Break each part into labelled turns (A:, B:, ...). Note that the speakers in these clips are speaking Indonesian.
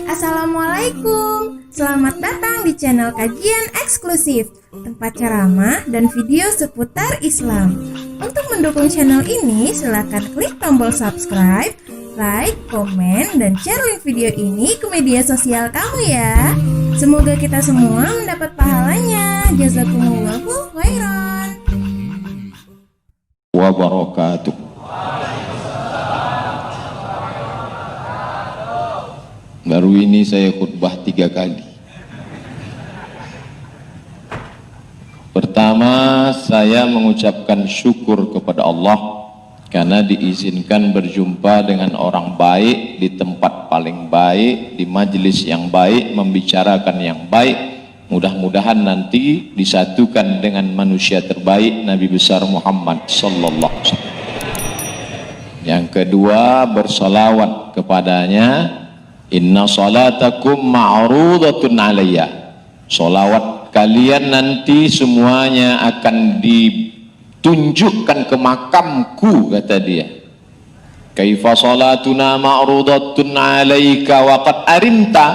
A: Assalamualaikum, selamat datang di channel kajian eksklusif, tempat ceramah dan video seputar Islam. Untuk mendukung channel ini, silakan klik tombol subscribe, like, komen, dan share link video ini ke media sosial kamu ya. Semoga kita semua mendapat pahalanya. Jazakumullahu khairan.
B: Wabarakatuh. Baru ini saya khutbah 3 kali. Pertama, saya mengucapkan syukur kepada Allah karena diizinkan berjumpa dengan orang baik di tempat paling baik, di majelis yang baik, membicarakan yang baik. Mudah-mudahan nanti disatukan dengan manusia terbaik, Nabi besar Muhammad sallallahu alaihi wasallam. Yang kedua, bersolawat kepadanya. Inna salatakum ma'rudatun alayya. Solawat kalian nanti semuanya akan ditunjukkan ke makamku, kata dia. Kaifa salatuna ma'rudatun alayka wa qad arimta.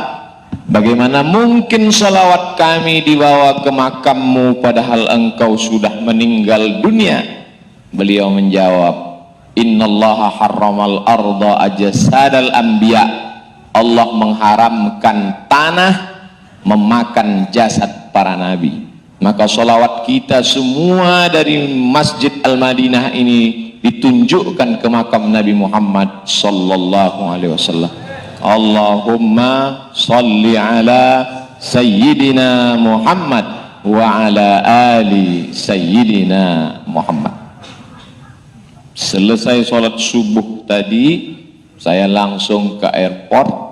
B: Bagaimana mungkin salawat kami dibawa ke makammu padahal engkau sudah meninggal dunia? Beliau menjawab, Innallaha harramal arda ajsadal anbiya. Allah mengharamkan tanah memakan jasad para nabi. Maka salawat kita semua dari Masjid Al-Madinah ini ditunjukkan ke makam Nabi Muhammad sallallahu alaihi wasallam. Allahumma salli ala Sayyidina Muhammad wa ala ali Sayyidina Muhammad. Selesai sholat subuh tadi, saya langsung ke airport.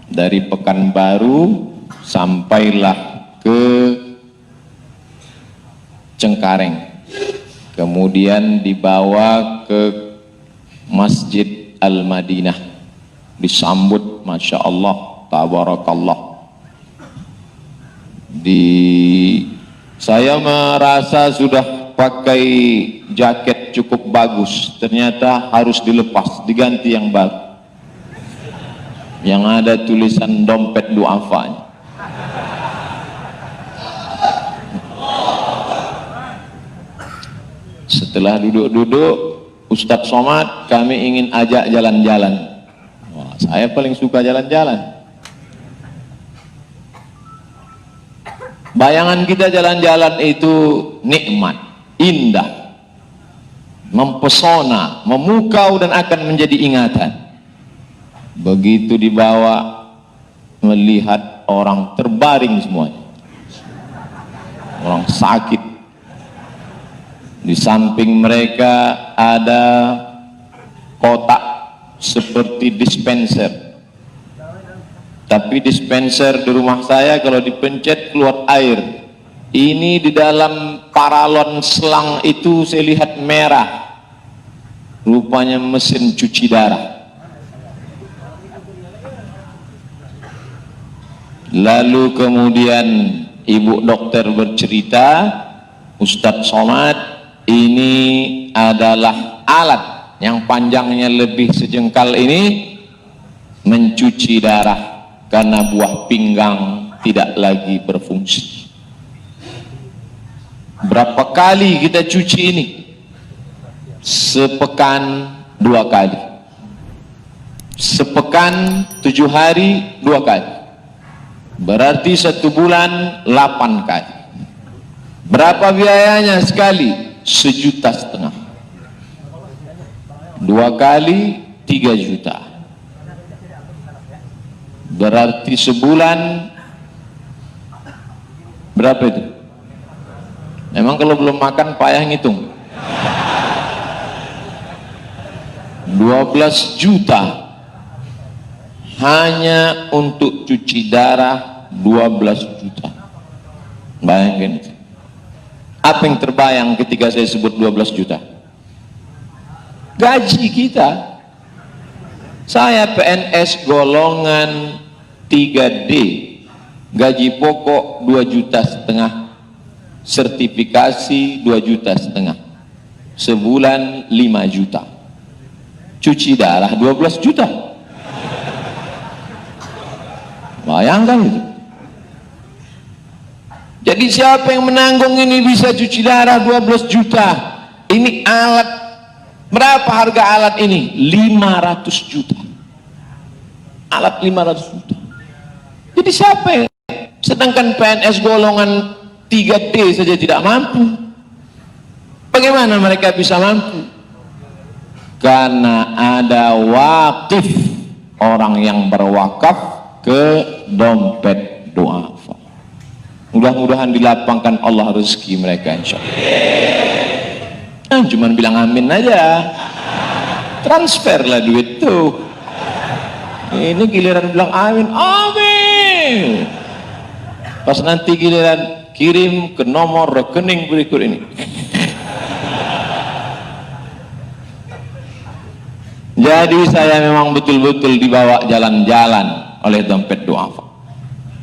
B: Dari Pekanbaru sampailah ke Cengkareng, kemudian dibawa ke Masjid Al-Madinah, disambut Masya Allah, Tabarakallah. Saya merasa sudah pakai jaket cukup bagus, ternyata harus dilepas, diganti yang baru, yang ada tulisan dompet du'afanya. Setelah duduk-duduk, Ustadz Somad, kami ingin ajak jalan-jalan. Wah, saya paling suka jalan-jalan. Bayangan kita jalan-jalan itu nikmat, indah, mempesona, memukau dan akan menjadi ingatan. Begitu dibawa, melihat orang terbaring semuanya, orang sakit. Di samping mereka ada kotak seperti dispenser, tapi dispenser di rumah saya kalau dipencet keluar air. Ini di dalam paralon selang itu saya lihat merah, rupanya mesin cuci darah. Lalu kemudian ibu dokter bercerita, Ustadz Somad, ini adalah alat yang panjangnya lebih sejengkal ini mencuci darah karena buah pinggang tidak lagi berfungsi. Berapa kali kita cuci ini? Sepekan 2 kali, sepekan 7 hari 2 kali, berarti 1 bulan 8 kali. Berapa biayanya sekali? 1,5 juta. 2 kali 3 juta. Berarti sebulan berapa itu? Memang kalau belum makan payah ngitung. 12 juta hanya untuk cuci darah, 12 juta. Bayangkan itu. Apa yang terbayang ketika saya sebut 12 juta? Gaji kita. Saya PNS golongan 3D, gaji pokok 2,5 juta, sertifikasi 2,5 juta, sebulan 5 juta. Cuci darah 12 juta. Bayangkan itu. Jadi siapa yang menanggung ini bisa cuci darah 12 juta. Ini alat, berapa harga alat ini? 500 juta. Alat 500 juta. Jadi siapa yang, sedangkan PNS golongan 3D saja tidak mampu. Bagaimana mereka bisa mampu? Karena ada wakif, orang yang berwakaf ke dompet du'afa. Mudah-mudahan dilapangkan Allah rezeki mereka, insya Allah. Cuman bilang amin aja, transferlah duit tuh. Ini giliran bilang amin, amin. Pas nanti giliran kirim ke nomor rekening berikut ini. Jadi saya memang betul-betul dibawa jalan-jalan oleh dompet du'afa.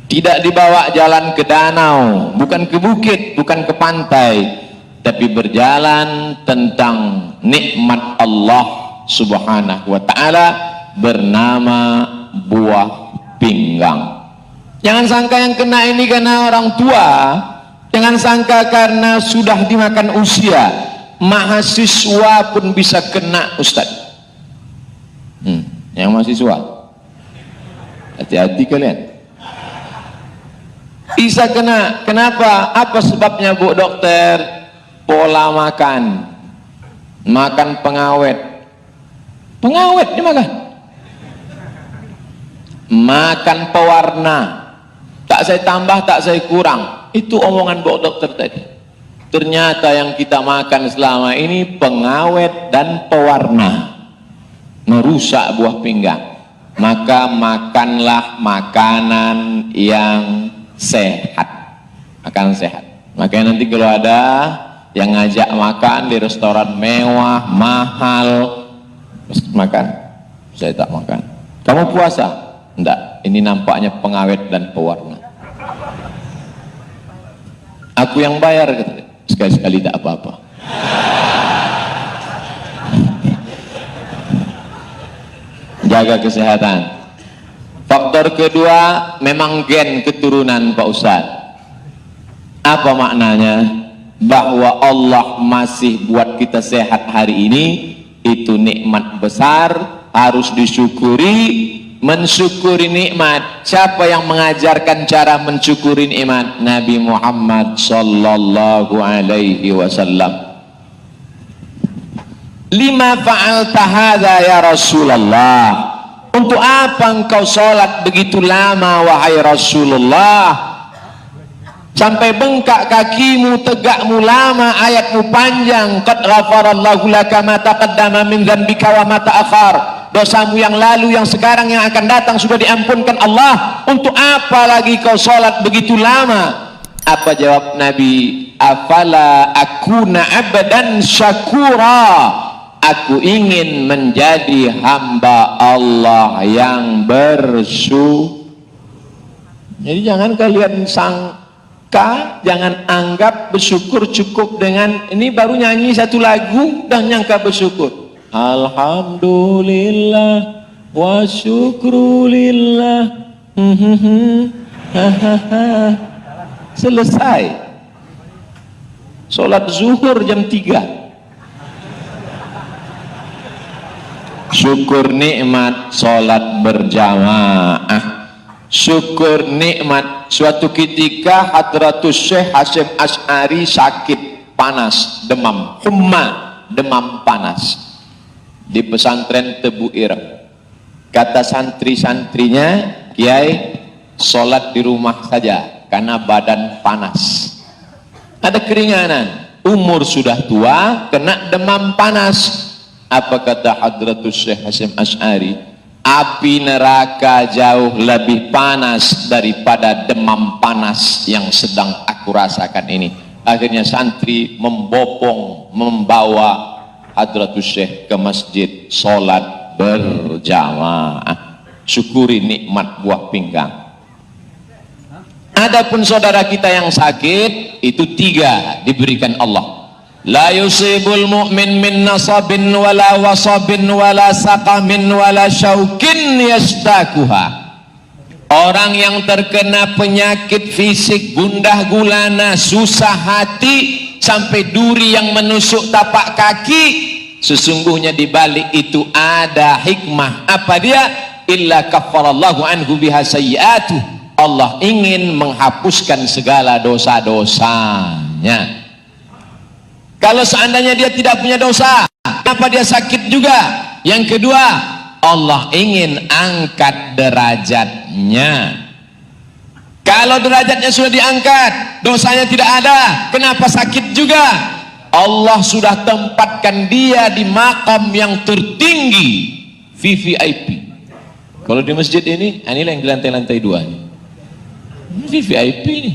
B: Tidak dibawa jalan ke danau, bukan ke bukit, bukan ke pantai, tapi berjalan tentang nikmat Allah Subhanahu wa ta'ala bernama buah pinggang. Jangan sangka yang kena ini karena orang tua, jangan sangka karena sudah dimakan usia. Mahasiswa pun bisa kena, Ustaz. Yang mahasiswa, hati-hati kalian. Bisa kena. Kenapa? Apa sebabnya, Bu Dokter? Pola makan, makan pengawet. Pengawet dimakan. Makan pewarna. Tak saya tambah, tak saya kurang. Itu omongan Bu Dokter tadi. Ternyata yang kita makan selama ini pengawet dan pewarna, merusak buah pinggang. Maka makanlah makanan yang sehat, makan sehat. Makanya nanti kalau ada yang ngajak makan di restoran mewah mahal, makan, saya tak makan. Kamu puasa? Enggak, ini nampaknya pengawet dan pewarna. Aku yang bayar, sekali-sekali tak apa-apa. Jaga kesehatan. Faktor kedua memang gen keturunan, Pak Ustadz. Apa maknanya? Bahwa Allah masih buat kita sehat hari ini, itu nikmat besar, harus disyukuri. Mensyukuri nikmat, siapa yang mengajarkan cara mensyukuri nikmat? Nabi Muhammad sallallahu alaihi wasallam. Lima fa'alta hadza ya Rasulullah? Untuk apa engkau sholat begitu lama wahai Rasulullah? Sampai bengkak kakimu, tegakmu lama, ayatmu panjang. Qad ghafarallahu laka ma taqaddama min dzambika wa ma ta'akhkhar. Dosamu yang lalu, yang sekarang, yang akan datang sudah diampunkan Allah. Untuk apa lagi kau sholat begitu lama? Apa jawab Nabi? Afala akuna abdan syakura. Aku ingin menjadi hamba Allah yang bersyukur. Jadi jangan kalian sangka, jangan anggap bersyukur cukup dengan ini baru nyanyi satu lagu dan nyangka bersyukur. Alhamdulillah wa syukrulillah. Selesai. Sholat zuhur jam 3. Syukur nikmat sholat berjamaah. Syukur nikmat suatu ketika Hadratus Syekh Hasyim Asy'ari sakit panas, demam, humma, demam panas di pesantren Tebu Ireng. Kata santri-santrinya, Kiai, sholat di rumah saja karena badan panas, ada keringanan, umur sudah tua, kena demam panas. Apa kata Hadratus Syekh Hasyim Asy'ari? Api neraka jauh lebih panas daripada demam panas yang sedang aku rasakan ini. Akhirnya santri membopong, membawa Hadratus Syekh ke masjid, sholat berjamaah. Syukuri nikmat buah pinggang. Adapun saudara kita yang sakit, itu 3 diberikan Allah. La yusibul mu'min min nasabin wala wasabin wala saqamin wala syaukin yastakuha. Orang yang terkena penyakit fisik, gundah gulana, susah hati, sampai duri yang menusuk tapak kaki, sesungguhnya di balik itu ada hikmah. Apa dia? Illa kaffarallahu anhu biha sayyi'atuh. Allah ingin menghapuskan segala dosa-dosanya. Kalau seandainya dia tidak punya dosa, kenapa dia sakit juga? Yang kedua, Allah ingin angkat derajatnya. Kalau derajatnya sudah diangkat, dosanya tidak ada, kenapa sakit juga? Allah sudah tempatkan dia di makam yang tertinggi, VVIP. Kalau di masjid ini, inilah yang di lantai-lantai 2 ini. VVIP ini.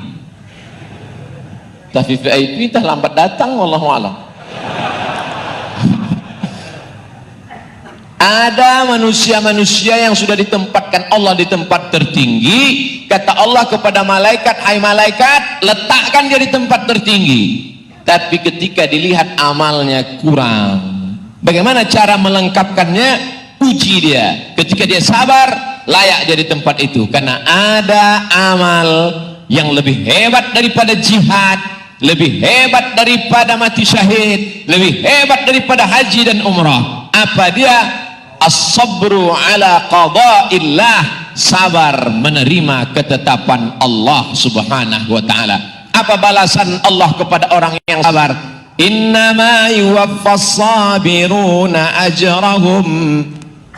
B: Entah VVIP, entah lambat datang, wallahu a'lam. Ada manusia-manusia yang sudah ditempatkan Allah di tempat tertinggi. Kata Allah kepada malaikat, hai malaikat, letakkan dia di tempat tertinggi. Tapi ketika dilihat amalnya kurang, bagaimana cara melengkapkannya? Uji dia. Ketika dia sabar, layak dia di tempat itu. Karena ada amal yang lebih hebat daripada jihad, lebih hebat daripada mati syahid, lebih hebat daripada haji dan umrah. Apa dia? As-sabru ala qada'illah, sabar menerima ketetapan Allah subhanahu wa ta'ala. Apa balasan Allah kepada orang yang sabar? Innama yuwaffas sabiruna ajrahum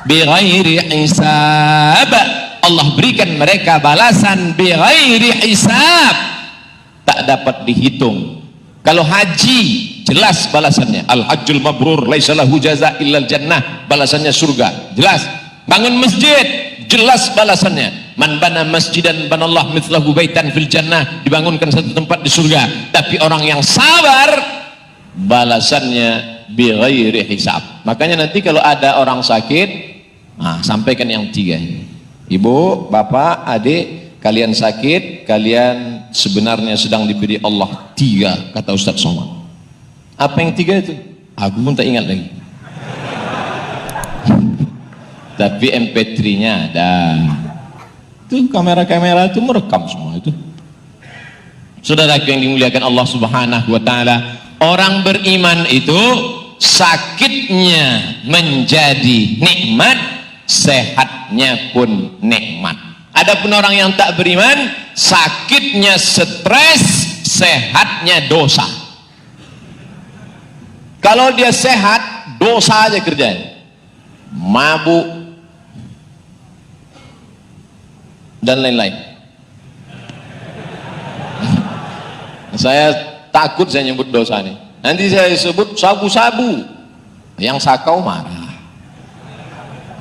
B: bighairi hisab. Allah berikan mereka balasan bighairi hisab, tak dapat dihitung. Kalau haji, jelas balasannya, al-hajjul mabrur laisa lahu jaza illal jannah, balasannya surga, jelas. Bangun masjid, jelas balasannya, man bana masjidan banallah mithlahu baitan fil jannah, dibangunkan satu tempat di surga. Tapi orang yang sabar, balasannya bi ghairi hisab. Makanya nanti kalau ada orang sakit, sampaikan yang 3. Ibu, bapak, adik, kalian sakit, kalian sebenarnya sedang diberi Allah 3, kata Ustaz Somad. Apa yang 3 itu? Aku pun tak ingat lagi. Tapi MP3-nya ada. Itu kamera-kamera itu merekam semua itu. Saudaraku yang dimuliakan Allah Subhanahu wa taala, orang beriman itu sakitnya menjadi nikmat, sehatnya pun nikmat. Adapun orang yang tak beriman, sakitnya stres, sehatnya dosa. Kalau dia sehat, dosa aja kerjanya, mabuk dan lain-lain. Saya takut saya nyebut dosa nih, nanti saya sebut sabu-sabu, yang sakau marah.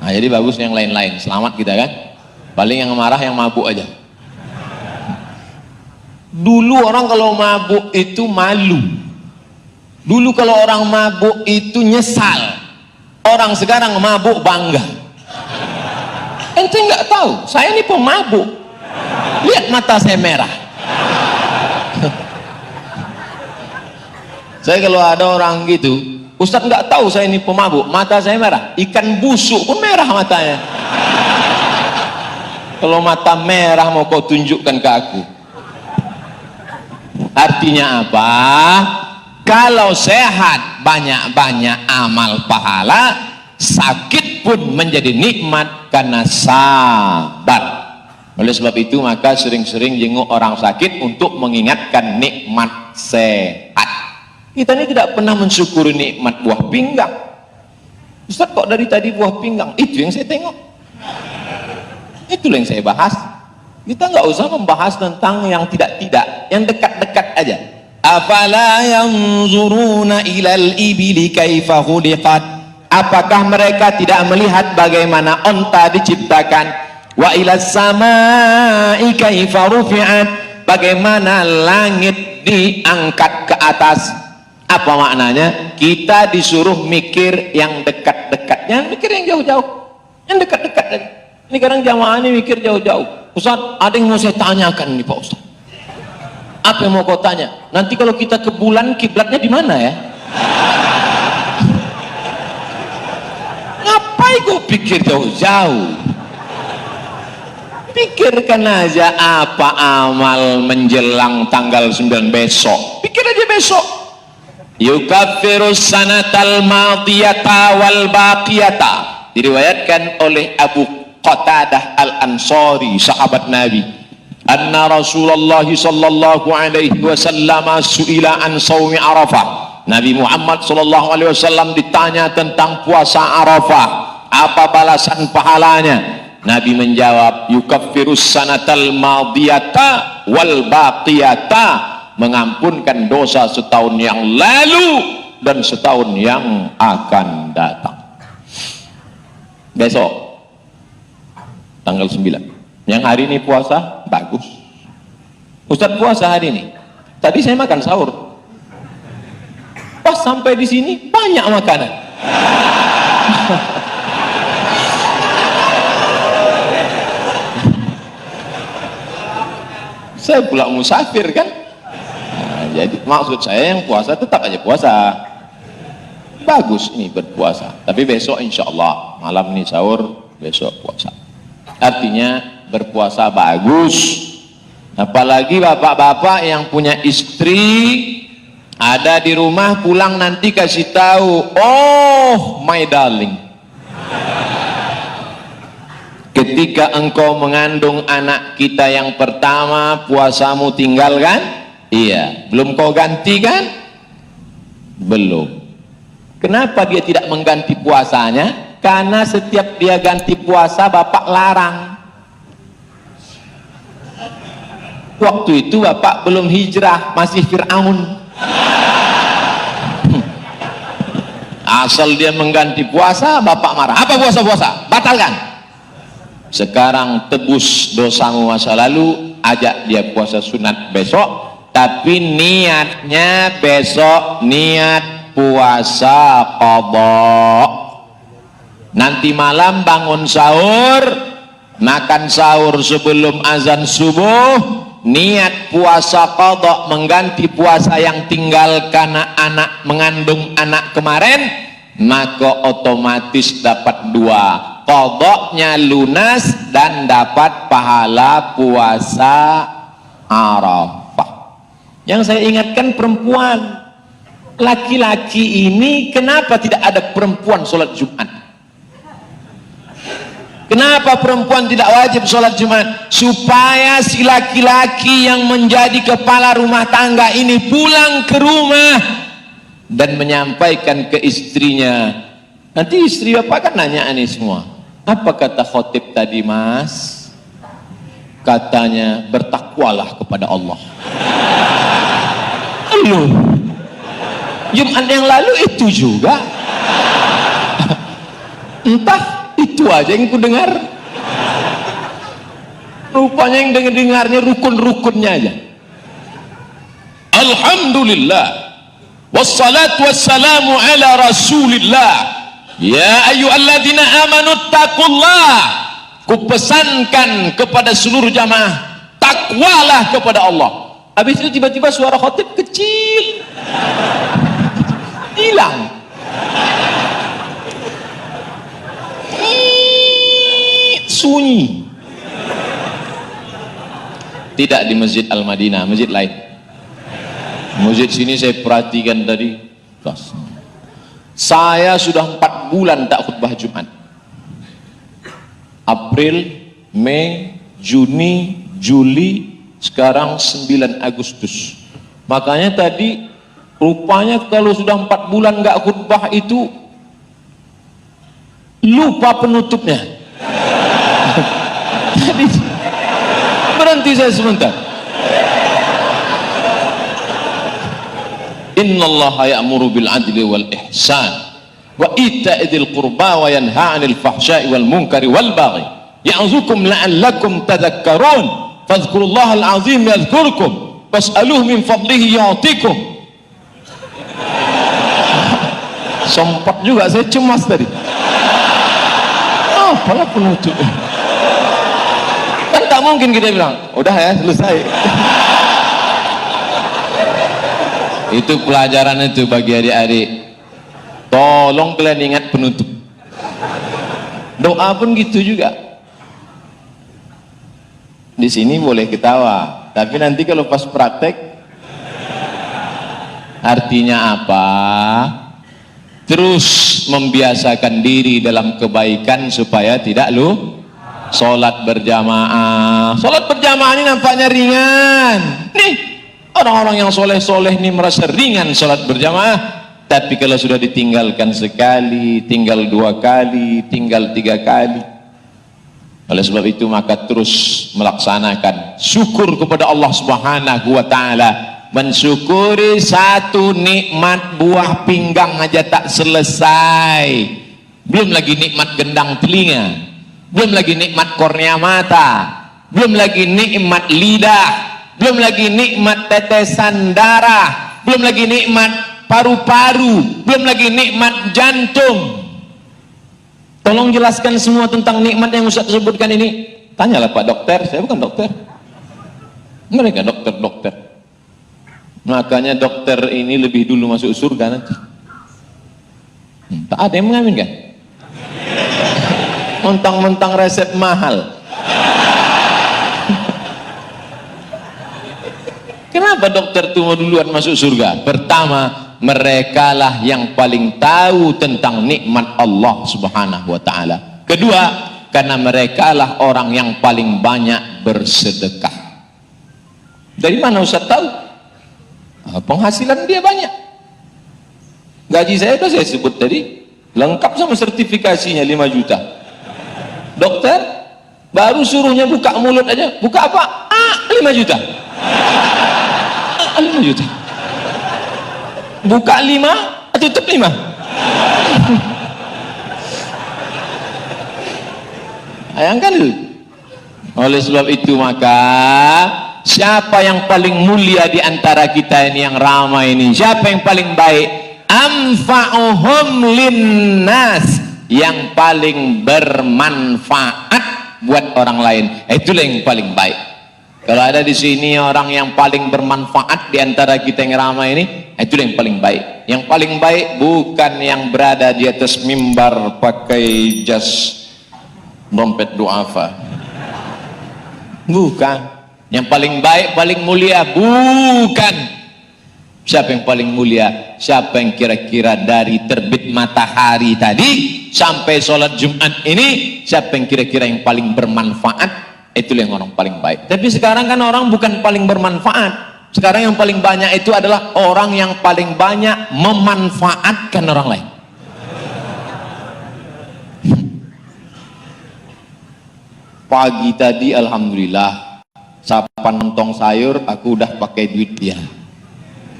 B: Nah, jadi bagus yang lain-lain, selamat kita kan. Paling yang marah yang mabuk aja. Dulu orang kalau mabuk itu malu. Dulu kalau orang mabuk itu nyesal. Orang sekarang mabuk bangga. Ente nggak tahu, saya ini pemabuk. Lihat mata saya merah. Saya kalau ada orang gitu, Ustadz nggak tahu saya ini pemabuk, mata saya merah. Ikan busuk pun merah matanya. Kalau mata merah mau kau tunjukkan ke aku. Artinya apa? Kalau sehat, banyak-banyak amal pahala, sakit pun menjadi nikmat karena sabar. Oleh sebab itu maka sering-sering jenguk orang sakit untuk mengingatkan nikmat sehat. Kita ini tidak pernah mensyukuri nikmat buah pinggang. Ustaz, kok dari tadi buah pinggang? Itu yang saya tengok. Itulah yang saya bahas. Kita nggak usah membahas tentang yang tidak-tidak, yang dekat-dekat aja. Afala yanzuruna ilal ibili kaifa khuliqat. Apakah mereka tidak melihat bagaimana onta diciptakan? Wa ilas samai kaifa rufi'at. Bagaimana langit diangkat ke atas. Apa maknanya? Kita disuruh mikir yang dekat-dekat, jangan mikir yang jauh-jauh, yang dekat-dekat aja. Ini kadang jamaah ini mikir jauh-jauh. Ustaz, ada yang mau saya tanyakan nih Pak Ustaz. Apa yang mau kau tanya? Nanti kalau kita ke bulan, kiblatnya di mana ya? Ngapain kau pikir jauh-jauh? Pikirkan aja apa amal menjelang tanggal 9 besok. Pikir aja besok. Yukaffirus sanatal madiyata wal baqiyata. Diriwayatkan oleh Abu Qatadah Al-Ansari, sahabat Nabi, anna Rasulullah sallallahu alaihi wasallam su'ila an shaumi Arafah. Nabi Muhammad sallallahu alaihi wasallam ditanya tentang puasa Arafah, apa balasan pahalanya? Nabi menjawab, yukaffirus sanatal madiyata wal baqiyata, mengampunkan dosa setahun yang lalu dan setahun yang akan datang. Besok tanggal 9, yang hari ini puasa, bagus. Ustadz puasa hari ini, tadi saya makan sahur, pas sampai di sini banyak makanan. Saya pula musafir kan. Nah, jadi maksud saya yang puasa tetap aja puasa. Bagus ini berpuasa. Tapi besok insya Allah malam ini sahur, besok puasa. Artinya berpuasa bagus. Apalagi bapak-bapak yang punya istri ada di rumah, pulang nanti kasih tahu, oh my darling, ketika engkau mengandung anak kita yang pertama, puasamu tinggalkan? Iya. Belum kau ganti kan? Belum. Kenapa dia tidak mengganti puasanya? Karena setiap dia ganti puasa, bapak larang. Waktu itu bapak belum hijrah, masih Fir'aun. Asal dia mengganti puasa, bapak marah. Apa puasa-puasa? Batalkan. Sekarang tebus dosamu masa lalu, ajak dia puasa sunat besok, tapi niatnya besok niat puasa qadha. Nanti malam bangun sahur, makan sahur sebelum azan subuh, niat puasa qadha, mengganti puasa yang tinggal karena anak mengandung anak kemarin, maka otomatis dapat dua, qadhanya lunas dan dapat pahala puasa Arafah. Yang saya ingatkan perempuan, laki-laki ini kenapa tidak ada perempuan sholat Jumat? Kenapa perempuan tidak wajib sholat Jumat? Supaya si laki-laki yang menjadi kepala rumah tangga ini pulang ke rumah dan menyampaikan ke istrinya. Nanti istri bapak kan nanya ini semua, apa kata khotib tadi mas? Katanya bertakwalah kepada Allah. Loh, Jumat yang lalu itu juga. Entah, itu aja yang ku dengar. Rupanya yang dengarnya rukun-rukunnya aja. Alhamdulillah, wassalatu wassalamu ala rasulillah. Ya ayyuhalladzina amanu taqullah. Kupesankan kepada seluruh jamaah, takwalah kepada Allah. Habis itu tiba-tiba suara khotib kecil hilang. Sunyi. Tidak di Masjid Al-Madinah, masjid lain. Masjid sini saya perhatikan tadi, saya sudah 4 bulan tak khutbah Jumat. April, Mei, Juni, Juli, sekarang 9 Agustus. Makanya tadi rupanya kalau sudah 4 bulan nggak khutbah itu lupa penutupnya. Tadi berhenti saya sebentar. Innallaha ya'muru bil adli wal ihsan wa ita'idil qurba wa yanha 'anil fahsya'i wal munkari wal baghi ya'zukum la'allakum tadhakkarun fadhkurullahal 'azim yadhkurkum was'aluhu min fadlihi yu'tikum. Sempat juga saya cemas tadi. Apalah penutup. Kan tak mungkin kita bilang, udah ya selesai. Itu pelajaran itu bagi adik-adik. Tolong kalian ingat penutup. Doa pun gitu juga. Di sini boleh ketawa, tapi nanti kalau pas praktek, artinya apa? Terus membiasakan diri dalam kebaikan supaya tidak sholat berjamaah. Sholat berjamaah ini nampaknya ringan. Nih, orang-orang yang soleh-soleh ini merasa ringan sholat berjamaah. Tapi kalau sudah ditinggalkan sekali, tinggal 2 kali, tinggal 3 kali. Oleh sebab itu maka terus melaksanakan syukur kepada Allah Subhanahu wa ta'ala. Mensyukuri satu nikmat buah pinggang aja tak selesai, belum lagi nikmat gendang telinga, belum lagi nikmat kornea mata, belum lagi nikmat lidah, belum lagi nikmat tetesan darah, belum lagi nikmat paru-paru, belum lagi nikmat jantung. Tolong jelaskan semua tentang nikmat yang Ustaz sebutkan ini. Tanyalah Pak Dokter, saya bukan dokter, mereka dokter-dokter. Makanya dokter ini lebih dulu masuk surga nanti. Tak ada yang mengaminkan. Mentang-mentang resep mahal. Kenapa dokter itu mau duluan masuk surga? Pertama, merekalah yang paling tahu tentang nikmat Allah Subhanahu wa ta'ala. Kedua, karena merekalah orang yang paling banyak bersedekah. Dari mana Ustaz tahu? Penghasilan dia banyak. Gaji saya itu saya sebut tadi, lengkap sama sertifikasinya 5 juta. Dokter baru suruhnya buka mulut aja, buka apa? 5 juta. 5 juta. Buka 5, tutup 5. Bayangkan dulu. Oleh sebab itu maka siapa yang paling mulia di antara kita ini yang ramai ini? Siapa yang paling baik? Anfa'uhum linnas, yang paling bermanfaat buat orang lain. Itulah yang paling baik. Kalau ada di sini orang yang paling bermanfaat di antara kita yang ramai ini, itulah yang paling baik. Yang paling baik bukan yang berada di atas mimbar pakai jas dompet duafa. Bukan. Yang paling baik, paling mulia bukan. Siapa yang paling mulia? Siapa yang kira-kira dari terbit matahari tadi sampai sholat Jumat ini, siapa yang kira-kira yang paling bermanfaat? Itulah yang orang paling baik. Tapi sekarang kan orang bukan paling bermanfaat. Sekarang yang paling banyak itu adalah orang yang paling banyak memanfaatkan orang lain. Pagi tadi alhamdulillah sapan lontong sayur aku udah pakai duit dia.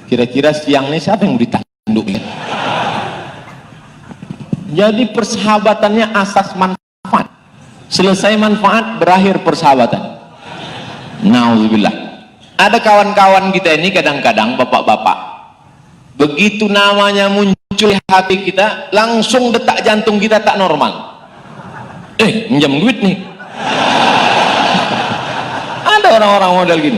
B: Kira-kira siang ini siapa yang mau ditanduk? Jadi persahabatannya asas manfaat. Selesai manfaat berakhir persahabatan. Nauzubillah. Ada kawan-kawan kita ini kadang-kadang bapak-bapak, begitu namanya muncul di hati kita, langsung detak jantung kita tak normal. Minjam duit nih. Ada orang-orang model gini.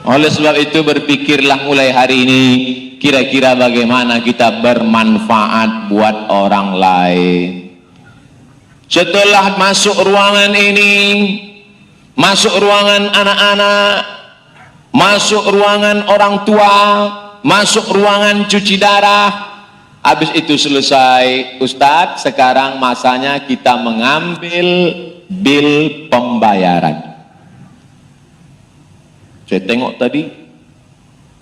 B: Oleh sebab itu berpikirlah mulai hari ini, kira-kira bagaimana kita bermanfaat buat orang lain. Setelah masuk ruangan ini, masuk ruangan anak-anak, masuk ruangan orang tua, masuk ruangan cuci darah, habis itu selesai, Ustadz, sekarang masanya kita mengambil bil pembayaran. Saya tengok tadi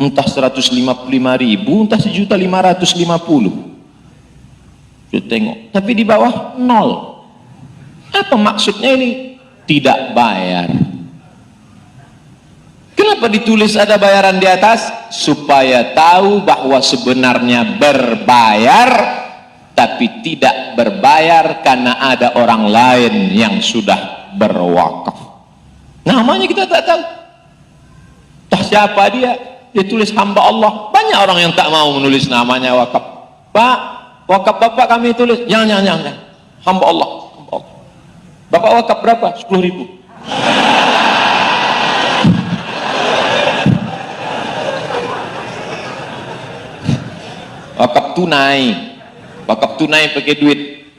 B: entah 155.000, entah 1.550.000. Saya tengok, tapi di bawah 0. Apa maksudnya ini? Tidak bayar. Kenapa ditulis ada bayaran di atas? Supaya tahu bahwa sebenarnya berbayar, tapi tidak berbayar karena ada orang lain yang sudah berwakaf. Namanya kita tak tahu. Entah siapa dia? Dia tulis hamba Allah. Banyak orang yang tak mau menulis namanya wakaf. Pak, wakaf bapak kami tulis. Jangan. Hamba Allah. Bapak wakaf berapa? 10.000. Wakaf tunai. Wakaf tunai pakai duit.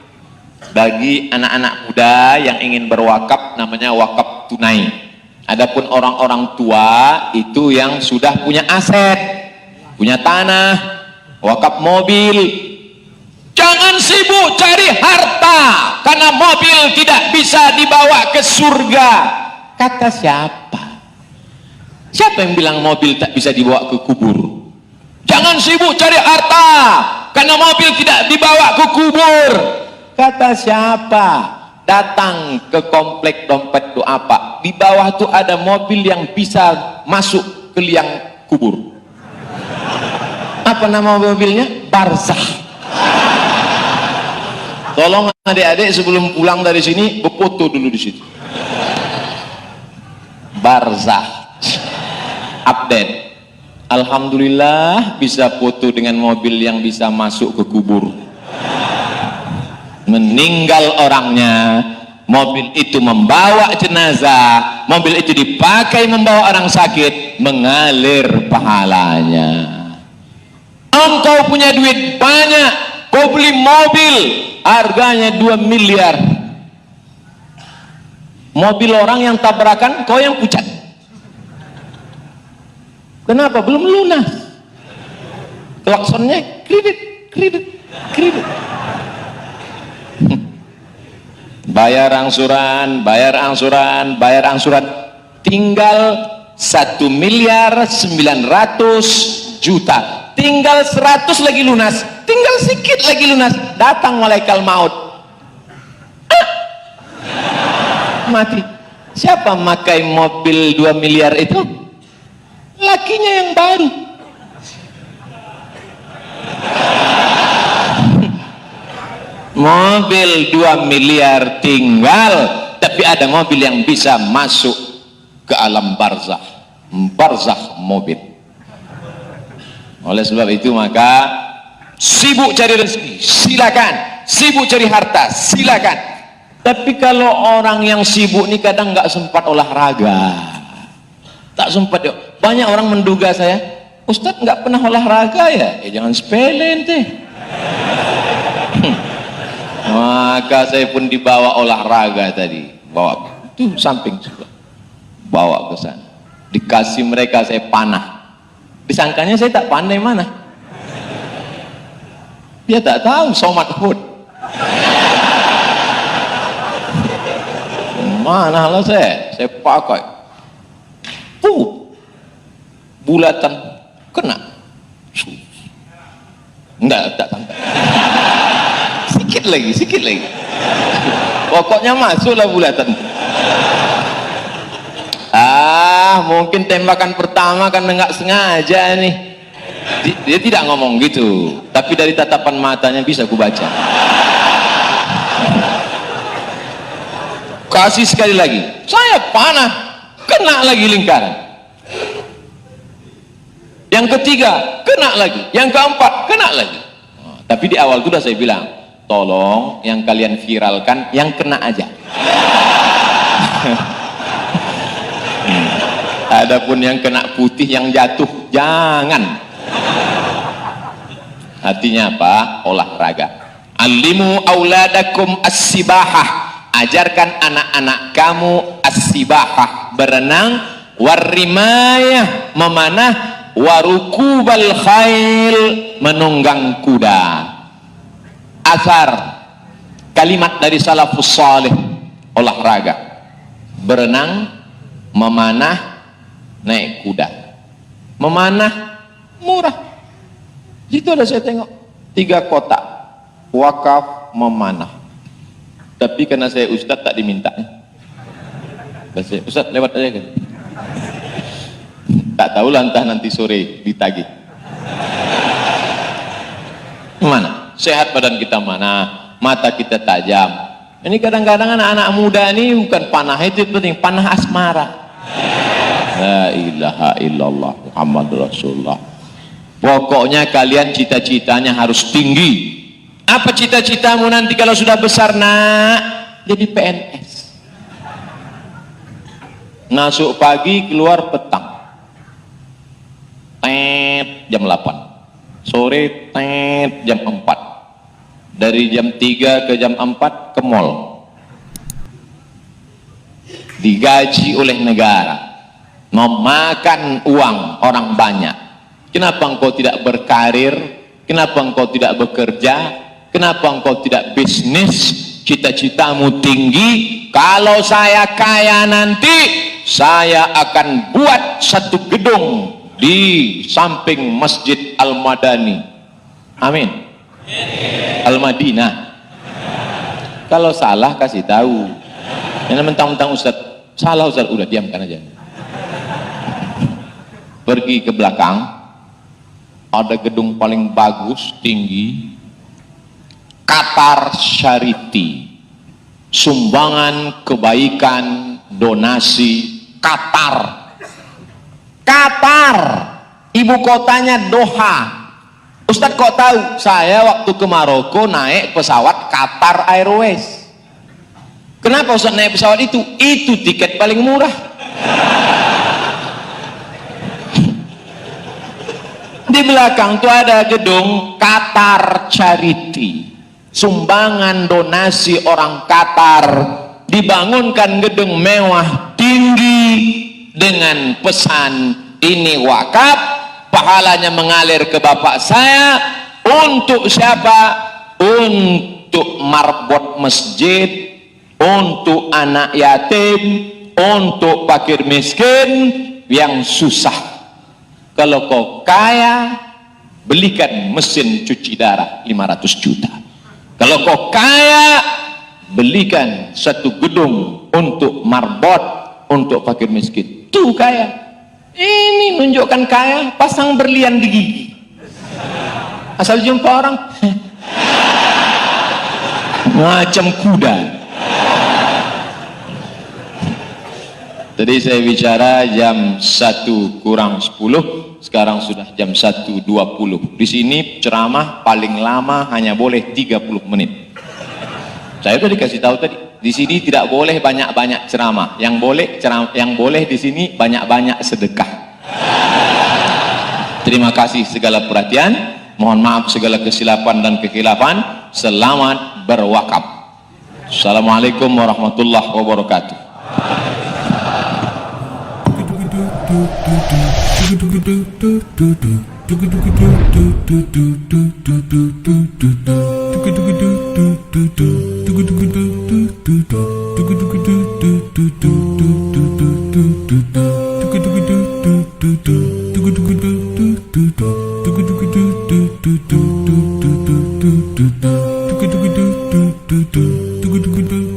B: Bagi anak-anak muda yang ingin berwakaf, namanya wakaf tunai. Adapun orang-orang tua itu yang sudah punya aset, punya tanah, wakaf mobil, jangan sibuk cari harta karena mobil tidak bisa dibawa ke surga. Kata siapa? Siapa yang bilang mobil tak bisa dibawa ke kubur? Jangan sibuk cari harta karena mobil tidak dibawa ke kubur. Kata siapa? Datang ke komplek dompet doa Pak, di bawah tuh ada mobil yang bisa masuk ke liang kubur. Apa nama mobilnya? Barzah. Tolong adik-adik sebelum pulang dari sini berfoto dulu di situ. Barzah. Update. Alhamdulillah bisa foto dengan mobil yang bisa masuk ke kubur. Meninggal orangnya, mobil itu membawa jenazah, mobil itu dipakai membawa orang sakit, mengalir pahalanya. Engkau punya duit banyak, kau beli mobil harganya 2 miliar, mobil orang yang tabrakan kau yang pucat. Kenapa? Belum lunas, klaksonnya kredit. Bayar angsuran, tinggal 1.900.000.000, tinggal 100 lagi lunas, tinggal sedikit lagi lunas, datang malaikat maut. Mati. Siapa makai mobil 2 miliar itu? Lakinya yang baru. Mobil 2 miliar tinggal, tapi ada mobil yang bisa masuk ke alam barzah. Barzah mobil. Oleh sebab itu maka sibuk cari rezeki, silakan. Sibuk cari harta, silakan. Tapi kalau orang yang sibuk ini kadang nggak sempat olahraga, tak sempat. Banyak orang menduga saya, Ustadz nggak pernah olahraga ya? Jangan sepele ente. Maka saya pun dibawa olahraga tadi, bawa itu samping juga, bawa ke sana, dikasih mereka saya panah, disangkanya saya tak pandai mana, dia tak tahu somat hud, mana lah saya pakai, bulatan kena, enggak tak sampai. Sikit lagi pokoknya masuklah bulatan. Mungkin tembakan pertama kan nggak sengaja nih, dia tidak ngomong gitu, tapi dari tatapan matanya bisa ku baca. Kasih sekali lagi, saya panah, kena lagi lingkaran, yang ketiga kena lagi, yang keempat kena lagi. Tapi di awal sudah saya bilang, tolong yang kalian viralkan yang kena aja. Adapun yang kena putih yang jatuh jangan. Artinya apa? Olahraga. Alimu auladakum as-sibahah. Ajarkan anak-anak kamu as-sibahah, berenang, warrimayah, memanah, warukubal khail, menunggang kuda. Asar, kalimat dari salafus salih, olahraga, berenang, memanah, naik kuda. Memanah murah, situ ada saya tengok 3 kotak wakaf memanah, tapi karena saya ustadz tak diminta. Ustadz lewat aja kan, tak tahu entah nanti sore ditagih. Mana sehat badan kita, mana mata kita tajam. Ini kadang-kadang anak-anak muda ini bukan panah itu penting, panah asmara. La ilaha illallah Muhammad Rasulullah. Pokoknya kalian cita-citanya harus tinggi. Apa cita-citamu nanti kalau sudah besar, nak? Jadi PNS. Masuk pagi, keluar petang. Jam 8. Sore jam 4. Dari jam 3 ke jam 4 ke mall. digaji oleh negara, memakan uang orang banyak. Kenapa engkau tidak berkarir? Kenapa engkau tidak bekerja? Kenapa engkau tidak bisnis? Cita-citamu tinggi. Kalau saya kaya nanti, saya akan buat satu gedung di samping Masjid Al-Madani. Amin. Al-Madinah. Kalau salah kasih tahu. Jangan mentang-mentang Ustaz, salah Ustaz, udah diamkan aja. Pergi ke belakang, ada gedung paling bagus, tinggi, Qatar Charity, sumbangan kebaikan, donasi Qatar. Qatar, ibu kotanya Doha. Ustadz kok tahu? Saya waktu ke Maroko naik pesawat Qatar Airways. Kenapa Ustadz naik pesawat itu? Itu tiket paling murah. Di belakang tuh ada gedung Qatar Charity, sumbangan donasi orang Qatar. Dibangunkan gedung mewah tinggi dengan pesan ini wakaf, pahalanya mengalir ke bapak saya. Untuk siapa? Untuk marbot masjid, untuk anak yatim, untuk fakir miskin yang susah. Kalau kau kaya, belikan mesin cuci darah 500 juta. Kalau kau kaya, belikan satu gedung untuk marbot, untuk fakir miskin. Tuh kaya. Ini nunjukkan kaya, pasang berlian di gigi. Asal jumpa orang, macam kuda. Tadi saya bicara jam 1 kurang 10, sekarang sudah jam 1.20. Di sini ceramah paling lama hanya boleh 30 menit. Saya sudah dikasih tahu tadi, di sini tidak boleh banyak-banyak ceramah. Yang boleh di sini banyak-banyak sedekah. Terima kasih segala perhatian. Mohon maaf segala kesilapan dan kekhilafan. Selamat berwakaf. Assalamualaikum warahmatullahi wabarakatuh.
C: Do